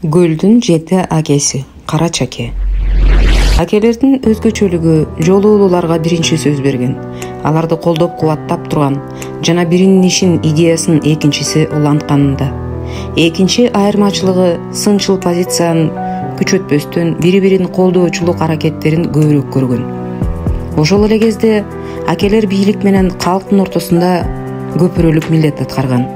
Гөлдүн 7 акеси Кара Чаке. Акелердин өзгөчөлүгү жолу улууларга биринчи сөз берген, аларды колдоп кубаттап турган жана биринин ишин, идеясын экинчиси улантканында. Экинчи айырмачылыгы сынчыл позицияны күчөтпөстөн бири-бирин колдоочулук аракеттерин көбүрөөк көргөн. Ошол эле кезде акелер бийлик менен калктын ортосунда көпүрөлүк милдет аткарган.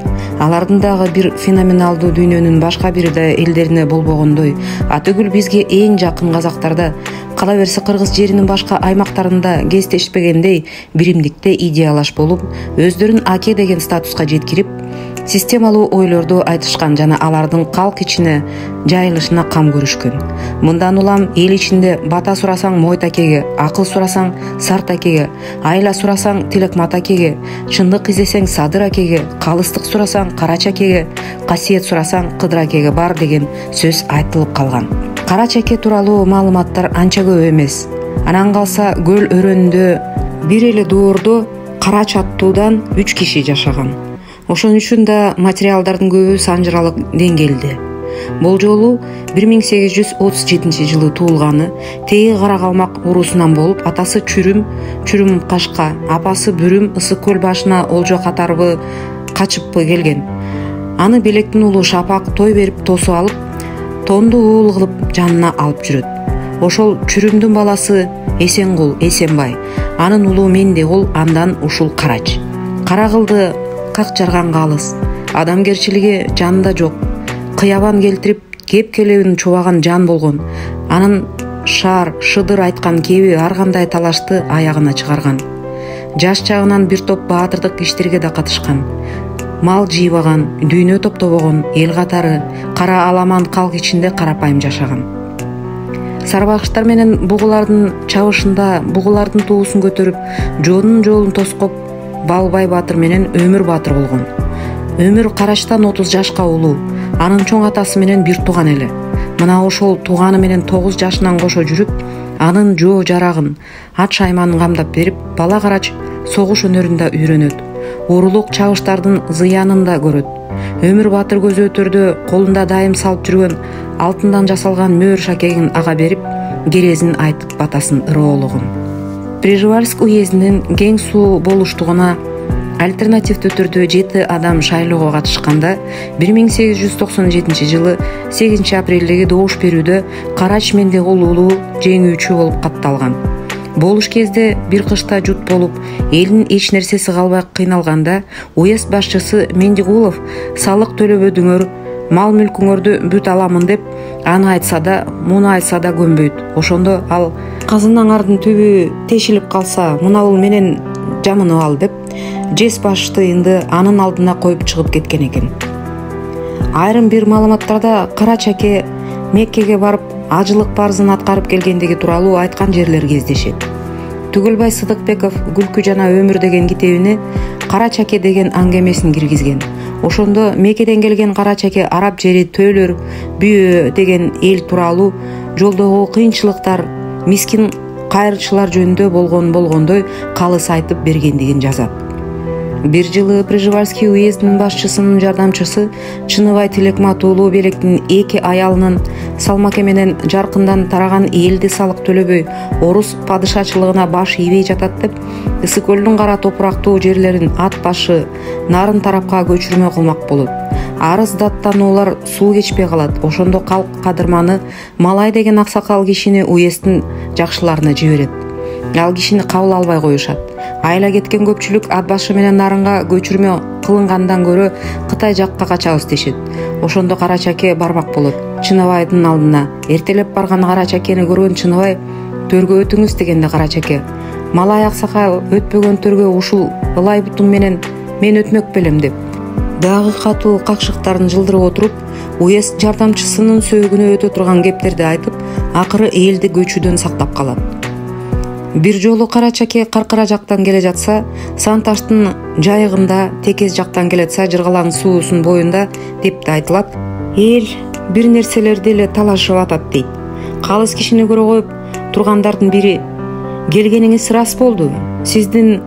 Алардын дагы бир феноменалдуу дүйнөнүн башка бир да элдерине болбогондой, атүгүл бизге эң жакын казактарда, кала берсе кыргыз жеринин башка аймактарында кездешпегендей биримдикте идеялаш болуп, өздөрүн аке деген статуска жеткирип, системалуу ойлорду айтышкан жана алардын калк ичине жайылышына кам көрүшкөн. Мындан улам эл ичинде бата сурасаң Мойт акеге, акыл сурасаң Сарт акеге, айла сурасаң Тилекмат акеге, чындык издесең Садыр акеге, калыстык сурасаң Кара Чакеге, касиет сурасаң Кыдыр акеге бар деген сөз айтылып калган. Кара Чаке тууралуу маалыматтар анча көп эмес. Анан калса көл өрөөнүндө бир эле доордо Кара Чаттуудан 3 киши жашаган. Ошон үчүн да материалдардын көбү санжыралык деңгээлде. Бул жолу 1837 жылы туулганы, теги Каракалмак уруусунан болуп, атасы Чүрүм Кашка, апасы Бүрүм Ысык көл башына олжо катарбы качыппы келген. Аны белектин уулу Шапак той берип тосуп алып, тонду уул кылып жанына алып жүрөт. Ошол Чүрүмдүн баласы Эсенбай, анын уулу Мендегул, андан ушул Карач. Кара кылды как жарганга алыс, адамгерчилиги жанында жок, кыябан келтирип кеп келебин чубаган жан болгон. Анын Шаар, Шыдыр айткан кеби ар кандай талашты аягына чыгарган. Жаш чагынан бир топ баатырдык иштерге да катышкан. Мал жыйбаган, дүйнө топтобогон, эл катары, кара аламан калк ичинде карапайым жашаган. Сарбагыштар менен бугулардын чабышында бугулардын туусун көтөрүп, жоонун жолун тоскоп, Балбай Батыр менен Өмүр Батыр болгон. Өмүр Карачтан 30 жашка улуу, анын чоң атасы менен бир тууган эле. Мына ошол тууганы менен 9 жашынан кошо жүрүп, анын жоо жарагын, ат шайманын камдап берип, бала Карач согуш өнөрүндө үйрөнөт. Урулук чабыштардын зыянын да көрөт. Өмүр Батыр көзү өтөрдө колунда дайым салып жүргөн алтындан жасалган мөөр шакегин ага берип, керезин айтып батасын ыроологун. Прижевальск уездинин кең суу болуштугуна альтернативдүү түрдө 7 адам шайлоого катышканда 1897 жылы 8 апрелдеги добуш берүүдө Карач Мендегул уулу жеңүүчү болуп катталган. Болуш кезде бир кышта жут болуп, элдин эч нерсеси калбай кыйналганда, уезд башчысы Мендегулов салык төлөбөдүңөр, мал мүлкүңөрдү бүт аламын деп, аны айтса да, муну айтса да көнбөйт. Ошондо ал казынаңардын түбү тешилип калса, мунабул менен жамынып ал деп, жес баштыйынды анын алдына коюп чыгып кеткен экен. Айрым бир маалыматтарда Кара Чаке Меккеге барып, ажылык парзын аткарып келгендиги тууралуу айткан жерлер кездешет. Түгүлбай Сыдыкбеков Күлкү жана өмүр деген китебине Кара Чаке деген аңгемесин киргизген. Ошондо Меккеден келген Кара Чаке араб жери Төлөр, Бүйө деген эл тууралуу, жолдогу кыйынчылыктар, мискин кайрчылар жөнүндө болгондой калыс айтып бергендигин жазат. Бир жылы Прижевальский уездинин башчысынын жардамчысы Чыныбай Тилекмат уулу белектин 2 аялынын салмаке менен жаркындан тараган элди салык төлөбөй, орус падышачылыгына баш ийбей жатат деп, Ысык көлдүн кара топурактуу жерлерин ат башы Нарын тарапка көчүрмө кылмак болот. Арыз даттануулар суу кечпей калат. Ошондо калк кадырманы Малай деген аксакал кишини уездин жакшыларына жиберет. Ал кишини кабыл албай коюшат. Айла кеткен көпчүлүк ат башы менен Нарынга көчүрмө кылынгандан көрө Кытай жакка качабыз дешет. Ошондо Кара Чаке бармак болот Чыныбайдын алдына. Эртелеп барган Кара Чакени көргөн Чыныбай: "Төргө өтүңүз" дегенде Кара Чаке: "Малай аксакал өтпөгөн төргө ушул ылай бутум менен мен өтмөк белем" деп, дагы катуу какшыктарын жылдырып отуруп, уезд жардамчысынын сөөгүнө өтө турган кептерди айтып, акыры элди көчүүдөн сактап калат. Бир жолу Кара Чаке Каркыра жактан келе жатса, Санташтын жайыгында, Текез жактан келетса, Жыргалаң суусунун боюнда деп да айтылат. Эл бир нерселерди эле талашып атат дейт. Калыс кишини көрө коюп тургандардын бири: "Келгениңиз рас болду. Сиздин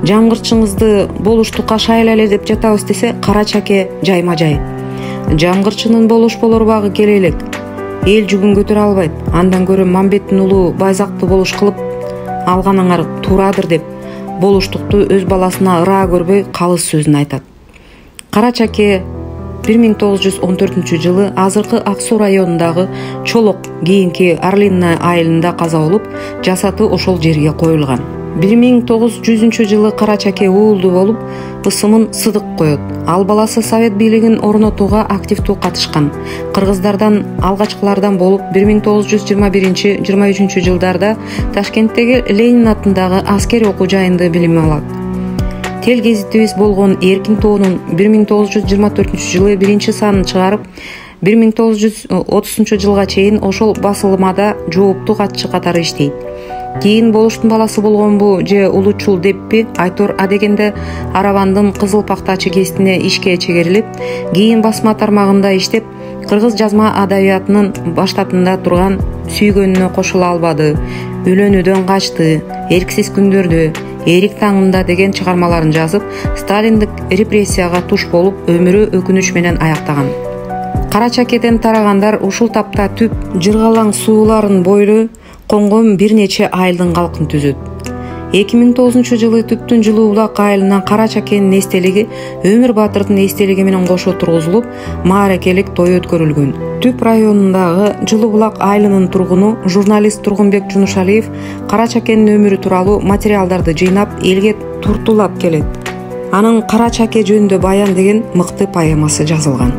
жамгырчыңызды болуштукка шайла эле деп жатабыз" десе, Кара Чаке жайма-жай: Жамгырчынын болош багы келе элек. Эл жүгүн көтөрө албайт. Андан көрө Мамбеттин уулу байзакты болуш кылып алганыңар туурадыр деп болуштукту өз баласына ыраа көрбөй калыс сөзүн айтат. Кара Чаке 1914 азыркы Ак Суу районундагы Чолок, кийинки Орлиное айылында каза болуп, жасаты ошол жерге коюлган. 1900 Кара Чаке уулду болуп, ысымын Сыдык коет. Ал баласы Совет бийлигин орнотууга активдүү катышкан. Кыргыздардан алгачкылардан болуп, 1921-23 жылдарда Ташкенттеги Ленин атындагы аскери окуу жайында билим алат. Тел гезитибиз болгон Эркин тоонун 1924 биринчи санын чыгарып, 1930 жылга чейин ошол басылмада жооптуу катчы катары иштейт. Кийин болуштун баласы болгонбу же улучул деппи Айтор Адегенде Аравандын Кызыл Пакта чекесине ишке чегерилип, кийин басма тармагында иштеп, кыргыз жазма адабиятынын баштатында турган Сүйгөнүнө кошула албады, Өлөнүүдөн качты, Эрксиз күндөрдө, Эрик таңында деген чыгармаларын жазып, сталиндик репрессияга туш болуп, өмүрү өкүнүч менен аяктаган. Кара Чакеден тарагандар ушул тапта түп жыргалаң сууларын бойлуу конгон бир нече айылдын калкын түзөт. 2009 жылы Түптүн Жылуу Булак айылынан Кара Чакенин эстелиги Өмүр Батырдын эстелиги менен кошо тургузулуп, мааракелик той өткөрүлгөн. Түп районундагы Жылуу Булак айылынын тургуну журналист Тургунбек Жунушалиев Кара Чакенин өмүрү тууралуу материалдарды жыйнап, элге туртулап келет. Анын Кара Чаке жөнүндө баян деген мыкты поэмасы жазылган.